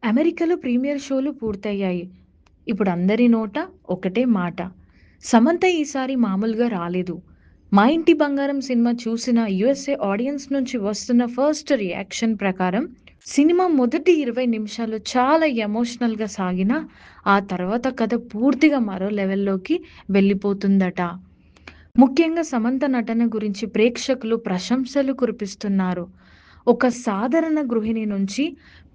అమెరికాలో ప్రీమియర్ షోలు పూర్తయ్యాయి. ఇప్పుడు అందరి నోట ఒకటే మాట. సమంత ఈసారి మామూలుగా రాలేదు. 'మా ఇంటి బంగారం' సినిమా చూసిన యూఎస్ఏ ఆడియన్స్ నుంచి వస్తున్న ఫస్ట్ రియాక్షన్ ప్రకారం సినిమా మొదటి 20 నిమిషాలు చాలా ఎమోషనల్‌గా సాగినా, ఆ తర్వాత కథ పూర్తిగా మరో లెవెల్‌లోకి వెళ్ళిపోతుందట. ముఖ్యంగా సమంత నటన గురించి ప్రేక్షకులు ప్రశంసలు కురిపిస్తున్నారు. ఒక సాధారణ గృహిణి నుంచి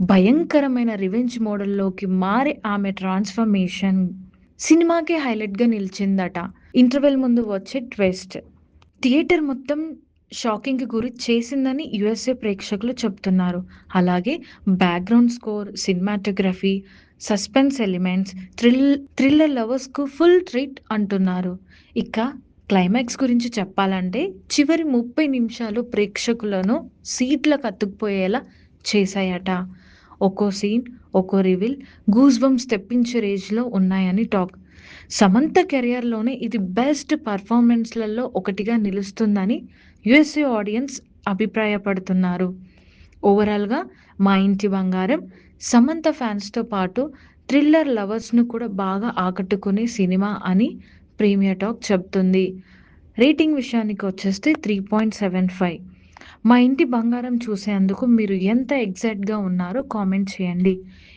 భయంకరమైన రివెంజ్ మోడల్‌లోకి మారే ఆమె ట్రాన్స్‌ఫర్మేషన్ సినిమాకే హైలైట్‌గా నిలిచిందట. ఇంటర్వెల్ ముందు వచ్చే ట్విస్ట్ థియేటర్ మొత్తం షాకింగ్‌కి గురి చేసిందని యూఎస్ఏ ప్రేక్షకులు చెప్తున్నారు. అలాగే background score, cinematography, suspense elements, thriller లవర్స్‌కు ఫుల్ ట్రీట్ అంటున్నారు. ఇక క్లైమాక్స్ గురించి చెప్పాలంటే చివరి 30 నిమిషాలు ప్రేక్షకులను సీట్లకు అతుక్కుపోయేలా చేశాయట. ఒక్కో సీన్, ఒక్కో రివీల్ గూస్ బంప్స్ తెప్పించే రేంజ్‌లో ఉన్నాయని టాక్. సమంత కెరియర్‌లోనే ఇది బెస్ట్ పెర్ఫార్మన్స్‌లలో ఒకటిగా నిలుస్తుందని యూఎస్ఏ ఆడియన్స్ అభిప్రాయపడుతున్నారు. ఓవరాల్‌గా 'మా ఇంటి బంగారం' సమంత ఫ్యాన్స్‌తో పాటు థ్రిల్లర్ లవర్స్‌ను కూడా బాగా ఆకట్టుకునే సినిమా అని ప్రీమియర్ టాక్ చెప్తుంది. రేటింగ్ విషయానికొచ్చేస్తే 3.75. 'మా ఇంటి బంగారం' చూసేందుకు మీరు ఎంత ఎక్సైట్‌గా ఉన్నారో కామెంట్ చేయండి.